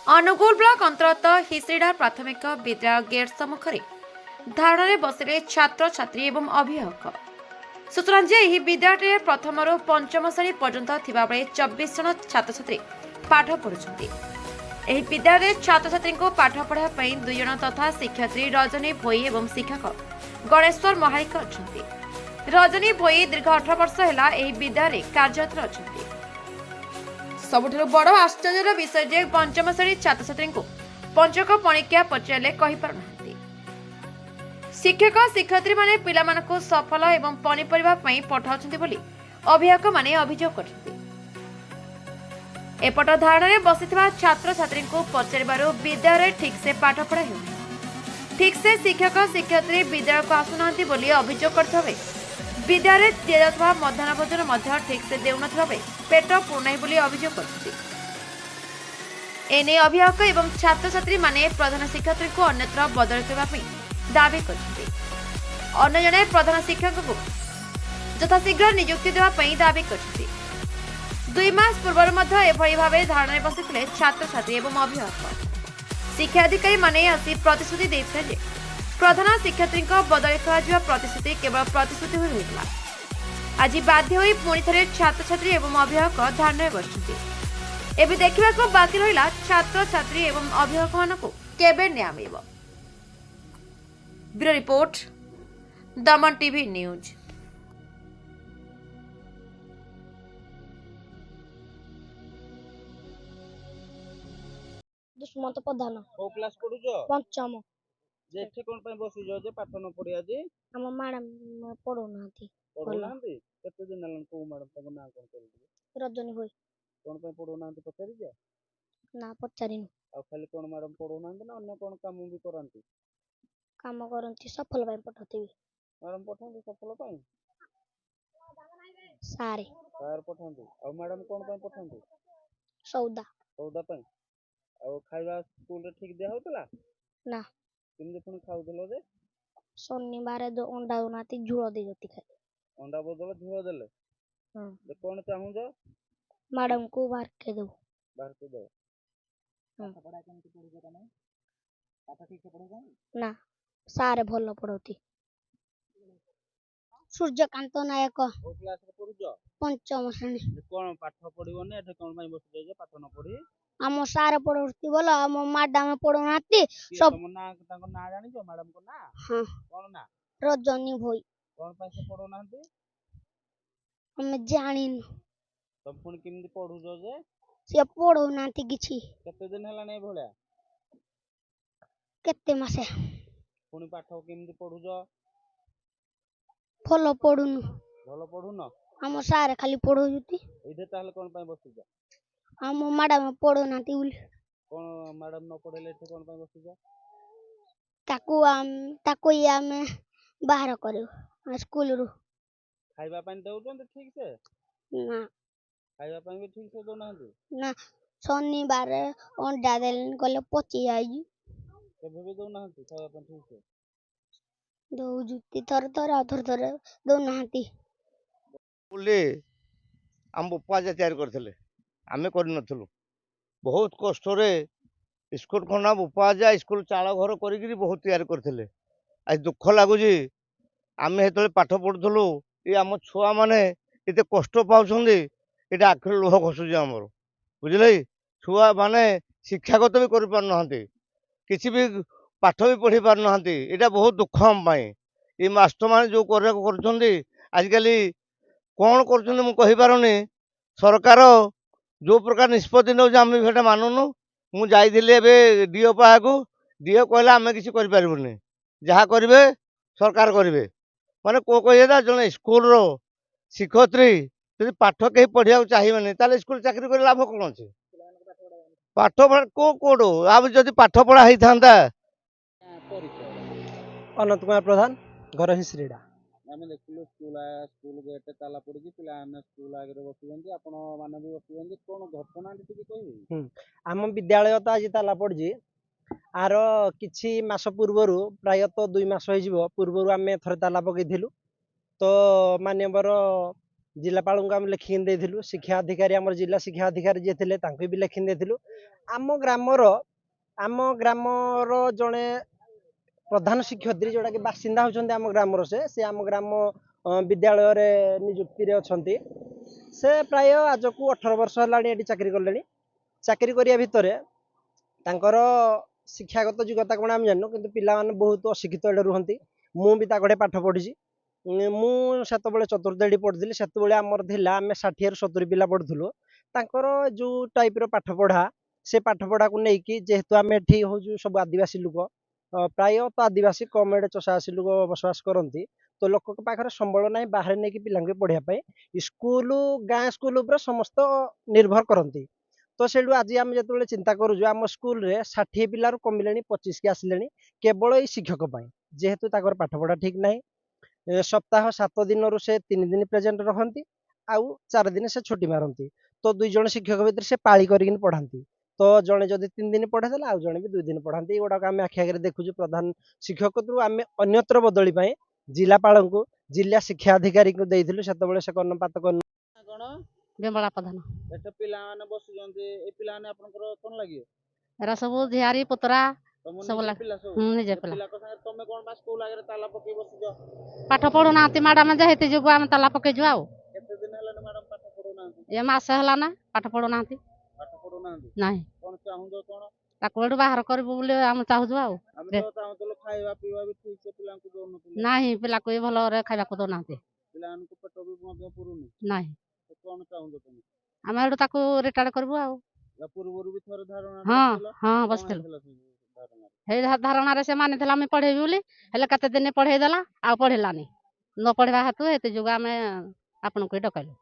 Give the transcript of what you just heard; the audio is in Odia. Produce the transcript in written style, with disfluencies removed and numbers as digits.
अनुगुल ब्लॉक अंतर्गत हिसरीडा प्राथमिक विद्यालय गेट सम्मुखें धारणा बसिले छात्र छात्री एवं अभिभावक। सूचना जे ଏହି ବିଦ୍ୟାଳୟରେ ପ୍ରଥମରୁ ପଞ୍ଚମ ଶ୍ରେଣୀ ପର୍ଯ୍ୟନ୍ତ ଥିବାବେଳେ 24 ଜଣ ଛାତ୍ରଛାତ୍ରୀ ପାଠ ପଢୁଛନ୍ତି। ଏହି ବିଦ୍ୟାଳୟରେ ଛାତ୍ରଛାତ୍ରୀଙ୍କୁ ପାଠ ପଢ଼ାଇବା ପାଇଁ 2 ଜଣ ତଥା ଶିକ୍ଷୟତ୍ରୀ ରଜନୀ ଭୋଇ ଏବଂ ଶିକ୍ଷକ ଗଣେଶ୍ୱର ମହାଳିକ ଅଛନ୍ତି। ରଜନୀ ଭୋଇ ଦୀର୍ଘ 18 ବର୍ଷ ହେଲା ଏହି ବିଦ୍ୟାଳୟରେ କାର୍ଯ୍ୟରତ ଅଛନ୍ତି। ସବୁଠାରୁ ବଡ଼ ଆଶ୍ଚର୍ଯ୍ୟର ବିଷୟ ଯେ ପଞ୍ଚମ ଶ୍ରେଣୀ ଛାତ୍ରଛାତ୍ରୀଙ୍କୁ ପଞ୍ଚକ ପଣିକିଆ ପଚାରିଲେ କହିପାରୁନାହାନ୍ତି। ଶିକ୍ଷକ ଶିକ୍ଷୟତ୍ରୀ ମାନେ ପିଲାମାନଙ୍କୁ ସଫଳ ଏବଂ ପନିପରିବା ପାଇଁ ପଠାଉଛନ୍ତି ବୋଲି ଅଭିଭାବକ ମାନେ ଅଭିଯୋଗ କରିଛନ୍ତି। ଏପଟ ଧାରଣାରେ ବସିଥିବା ଛାତ୍ରଛାତ୍ରୀଙ୍କୁ ପଚାରିବାରୁ ବିଦ୍ୟାଳୟରେ ଠିକ୍ସେ ପାଠ ପଢ଼ା ହେଉନି। ଠିକ୍ସେ ଶିକ୍ଷକ ଶିକ୍ଷୟତ୍ରୀ ବିଦ୍ୟାଳୟକୁ ଆସୁନାହାନ୍ତି ବୋଲି ଅଭିଯୋଗ କରିଥିବା ବେଳେ ବିଦ୍ୟାଳୟରେ ଦିଆଯାଉଥିବା ମଧ୍ୟାହ୍ନ ଭୋଜନ ମଧ୍ୟ ଠିକ୍ସେ ଦେଉନଥିବା ବେଳେ ପେଟ ପୁରୁନାହିଁ ବୋଲି ଅଭିଯୋଗ କରିଛନ୍ତି। ଏନେଇ ଅଭିଭାବକ ଏବଂ ଛାତ୍ରଛାତ୍ରୀ ମାନେ ପ୍ରଧାନ ଶିକ୍ଷୟତ୍ରୀଙ୍କୁ ଅନ୍ୟତ୍ର ବଦଳି କରିବା ପାଇଁ ଦାବି କରିଛନ୍ତି। ଅନ୍ୟ ଜଣେ ପ୍ରଧାନ ଶିକ୍ଷକଙ୍କୁ ଯଥାଶୀଘ୍ର ନିଯୁକ୍ତି ଦେବା ପାଇଁ ଦାବି କରିଛନ୍ତି। 2 ମାସ ପୂର୍ବରୁ ମଧ୍ୟ ଏଭଳି ଭାବେ ଧାରଣାରେ ବସିଥିଲେ ଛାତ୍ରଛାତ୍ରୀ ଏବଂ ଅଭିଭାବକ। ଶିକ୍ଷା ଅଧିକାରୀ ମାନେ ଆସି ପ୍ରତିଶ୍ରୁତି ଦେଇଥିଲେ ଯେ ପ୍ରଧାନ ଶିକ୍ଷୟତ୍ରୀଙ୍କ ବଦଳି କରାଯିବା ପ୍ରତିଶ୍ରୁତି କେବଳ ପ୍ରତିଶ୍ରୁତି ହୋଇ ରହିଥିଲା। ଆଜି ବାଧ୍ୟ ହୋଇ ପୁଣି ଥରେ ଛାତ୍ରଛାତ୍ରୀ ଏବଂ ଅଭିଭାବକ ଧାରଣାରେ ବସିଛନ୍ତି। ଏବେ ଦେଖିବାକୁ ବାକି ରହିଲା ଛାତ୍ରଛାତ୍ରୀ ଏବଂ ଅଭିଭାବକମାନଙ୍କୁ କେବେ ନ୍ୟାୟ ମିଳିବ। ब्यूरो रिपोर्ट दमन टीवी न्यूज। दुष्मंत प्रधान को क्लास पढुछ पंचम जे एठी कोन पय बसिछ जे पाठ न पढिया जे हम मैडम पढ़ुनाहांती पढुनांती केते दिन हलन को मैडम तक ना कोन करली रजनी होई कोन पय पढुनांती पचारि जे ना पचारिनु आ खाली कोन मैडम पढुनांती ना अन्य कोन काम भी करंती काम करंती सफल भाई पठथिबी मैडम पठांती सफल पय सारे सार पठांती आ मैडम कोन पय पठांती सौदा सौदा पय आ खाଇବା स्कूल रे ठीक दिया होतला ना किंदे पुनी खाउदलो जे शनिवार दो अंडा दोनाती झुळ दे जती खाई अंडा बदल झुळ देले जे कोन चाहू जो मैडम को बाहर के दो बाहर के दो पाठ पढ़ा केमती पढुछ तमे पाठ ठीक से पढुछ ना सारे भलो पढ़ोती सूर्यकांत नायक ओ क्लास रे पढुछ पंचम श्रेणी कोन पाठ पढिबोनी एठे कोन पय बसिछ जे पाठ न पढी आम सारे पढ़ोती बोलो आम मैडम पढ़ोनाती सब ना ताको ना जानि जो मैडम को ना हां कोन ना रजनी भोई कोन पय से पढोनांती हम जानिनु तब पुनी किमती पढुछ जे से पढ़ोनाती किछि केते दिन हला नै भोल्या केते मासे पुनी पाठ किमती पढुछ भलो पढ़ुनु भलो पढुन आम सारे खाली पढ़ोजुती एठे ताले कोन पय बसिछ आम मैडम पढ़ोनाती बोली कोन मैडम न पढेले एठे कोन पय बसिछ ताको ये आमे बाहर करू स्कूल रु खाइबा पय देउछन ठीक से ना खाइबा पय भी ठीक से दोनांती ना शनिवार अंडा देलन गले पची जाई केबे भी दोनांती खाइबा पय ठीक से दो जुती थर दो नाहांती बोले आम बापा जे तैयार करथिले आमे कर नथलु बहुत कष्ट रे स्कूल खना बापा जा स्कूल चाଳ घर करिकरी बहुत तैयार करथिले आज दुख लागुजी आमे हेतले पाठ पढुथलु ए आम छुआ माने एते कष्ट पाउछंदी एटा आखिर लोह खसुजी हमर बुझले छुआ माने शिक्षागत भी करि पार नहंती किछि भी पाठ भी पढ़ी पार नहंती एटा बहुत दुख हम पाए ए मास्टर माने जो करे करछंदी आज काली कौन कर सरकार जो प्रकार निष्पत्ति नौ आम से मानुनु मुझे डीओ पाक डीओ कहला आम कि जहाँ करेंगे सरकार करेंगे माने को कहे जन स्कूल शिक्षयत्री जो पाठ कहीं पढ़ा चाहिए ताले स्कूल चाकरी कर लाभ कौन अच्छे पाठ पढ़ा कौट अब जब पाठ पढ़ा होता अनंत कुमार प्रधान घर हिसरीडा आमे देखिलु स्कूल गेट ताला पड़ी पिला स्कूल आगे बसुंट आपण मैंने भी बसुंट कौन घटना कह आम विद्यालय तो आज ताला पड़ी आर किछि मास पूर्वर प्रायतः 2 मास हो पूर्वर आम थे ताला पकईलु तो मानवर ଜିଲ୍ଲାପାଳଙ୍କୁ ଆମେ ଲେଖିକି ଦେଇଥିଲୁ। ଶିକ୍ଷା ଅଧିକାରୀ ଆମର ଜିଲ୍ଲା ଶିକ୍ଷା ଅଧିକାରୀ ଯିଏ ଥିଲେ ତାଙ୍କୁ ବି ଲେଖିକି ଦେଇଥିଲୁ। ଆମ ଗ୍ରାମର ଜଣେ ପ୍ରଧାନ ଶିକ୍ଷୟତ୍ରୀ ଯୋଉଟାକି ବାସିନ୍ଦା ହେଉଛନ୍ତି ଆମ ଗ୍ରାମର, ସେ ଆମ ଗ୍ରାମ ବିଦ୍ୟାଳୟରେ ନିଯୁକ୍ତିରେ ଅଛନ୍ତି। ସେ ପ୍ରାୟ ଆଜକୁ 18 ବର୍ଷ ହେଲାଣି ଏଠି ଚାକିରି କଲେଣି। ଚାକିରି କରିବା ଭିତରେ ତାଙ୍କର ଶିକ୍ଷାଗତ ଯୋଗ୍ୟତା କ'ଣ ଆମେ ଜାଣିନୁ, କିନ୍ତୁ ପିଲାମାନେ ବହୁତ ଅଶିକ୍ଷିତ ଏଠି ରୁହନ୍ତି। ମୁଁ ବି ତାଙ୍କଠି ପାଠ ପଢ଼ିଛି। ମୁଁ ସେତେବେଳେ ଚତୁର୍ଥ ଏଠି ପଢ଼ୁଥିଲି। ସେତେବେଳେ ଆମର ଥିଲା ଆମେ 60ରୁ 70 ପିଲା ପଢ଼ୁଥିଲୁ। ତାଙ୍କର ଯେଉଁ ଟାଇପ୍ର ପାଠପଢ଼ା, ସେ ପାଠପଢ଼ାକୁ ନେଇକି ଯେହେତୁ ଆମେ ଏଠି ହେଉଛୁ ସବୁ ଆଦିବାସୀ ଲୋକ, ପ୍ରାୟତଃ ଆଦିବାସୀ କମ୍ ଏଠି ଚଷାବାସୀ ଲୋକ ବସବାସ କରନ୍ତି। ତ ଲୋକଙ୍କ ପାଖରେ ସମ୍ବଳ ନାହିଁ ବାହାରେ ନେଇକି ପିଲାଙ୍କୁ ପଢ଼ିବା ପାଇଁ। ସ୍କୁଲ ଗାଁ ସ୍କୁଲ ଉପରେ ସମସ୍ତ ନିର୍ଭର କରନ୍ତି। ତ ସେଇଠୁ ଆଜି ଆମେ ଯେତେବେଳେ ଚିନ୍ତା କରୁଛୁ, ଆମ ସ୍କୁଲରେ 60 ପିଲାରୁ କମିଲେଣି 25 କି ଆସିଲେଣି, କେବଳ ଏଇ ଶିକ୍ଷକ ପାଇଁ। ଯେହେତୁ ତାଙ୍କର ପାଠପଢ଼ା ଠିକ୍ ନାହିଁ। ସପ୍ତାହ 7 ଦିନରୁ ସେ 3 ଦିନ ପ୍ରେଜେଣ୍ଟ ରହନ୍ତି, ଆଉ 4 ଦିନ ସେ ଛୁଟି ମାରନ୍ତି। ତ 2 ଜଣ ଶିକ୍ଷକ ଭିତରେ ସେ ପାଳି କରିକି ପଢ଼ାନ୍ତି। ତ ଜଣେ ଯଦି 3 ଦିନ ପଢ଼େଇ ଦେଲା, ଆଉ ଜଣେ ବି 2 ଦିନ ପଢ଼ାନ୍ତି। ଏଗୁଡ଼ାକ ଆମେ ଆଖି ଆଗରେ ଦେଖୁଛୁ। ପ୍ରଧାନ ଶିକ୍ଷକରୁ ଆମେ ଅନ୍ୟତ୍ର ବଦଳି ପାଇଁ ଜିଲ୍ଲାପାଳଙ୍କୁ, ଜିଲ୍ଲା ଶିକ୍ଷା ଅଧିକାରୀଙ୍କୁ ଦେଇଥିଲୁ। ସେତେବେଳେ ସେ କର୍ଣ୍ଣପାତ କ'ଣ ବିମଳା ପ୍ରଧାନ। ଏଠି ପିଲାମାନେ ବସୁଛନ୍ତି, ଏ ପିଲାମାନେ ଆପଣଙ୍କର କ'ଣ ଲାଗିବ? ଏରା ସବୁ ଝିଆରୀ ପୁତୁରା ତମ ସବୁ ନିଜ ପିଲା ସବୁ? ନିଜେ ଏ ପିଲା ପିଲାଙ୍କ ସାଙ୍ଗରେ ତମେ କ'ଣ ପାଇଁ ସ୍କୁଲ ଆଗରେ ତାଲା ପକେଇ ବସୁଛ? ପାଠ ପଢୁନାହାନ୍ତି ମ୍ୟାଡାମ, ଯେ ହେତି ଯୋଗୁ ଆମେ ତାଲା ପକେଇଛୁ। ଆଉ କେତେ ଦିନ ହେଲାଣି ମ୍ୟାଡାମ ପାଠ ପଢଉନାହାନ୍ତି? ଏ ମାସ ହେଲା ନା ପାଠ ପଢୁନାହାନ୍ତି। ପାଠ ପଢଉନାହାନ୍ତି? ନାହିଁ, କ'ଣ ଚାହୁଁଛ କ'ଣ? ତାକୁ ଏଠୁ ବାହାର କରିବୁ ବୋଲି ଆମେ ଚାହୁଁଛୁ। ଆଉ ଆମେ ତ ଚାହୁଁଥିଲୁ ଖାଇବା ପିଇବା ବି ଠିକ ସେ ପିଲାଙ୍କୁ ଦଉନଥିଲେ। ନାହିଁ, ପିଲାକୁ ବି ଭଲରେ ଖାଇବାକୁ ଦଉନାହାନ୍ତି। ପିଲାମାନଙ୍କୁ ପେଟ ବି ମଧ୍ୟ ପୁରୁନି। ନାହିଁ, କ'ଣ ଚାହୁଁଛ ତମେ? ଆମେ ଏଠୁ ତାକୁ ରିଟାୟାର୍ଡ କରିବୁ। ଆଉ ୟା ପୂର୍ବରୁ ବି ଥରେ ଧାରଣା ହଁ ବସିଥିଲ? ହଁ କ'ଣ ବସିଥିଲୁ। ହେଇଥିଲା ସେ ଧାରଣାରେ? ହେଇ ଧାରଣାରେ ସେ ମାନିଥିଲା ଆମେ ପଢେଇବୁ ବୋଲି, ହେଲେ କେତେ ଦିନ ପଢେଇ ଦେଲା, ଆଉ ପଢେଇଲାନି। ନ ପଢିବା ହେତୁ ହେତୁ ଯୋଗୁ ଆମେ ଆପଣଙ୍କୁ ଡକାଇଲୁ।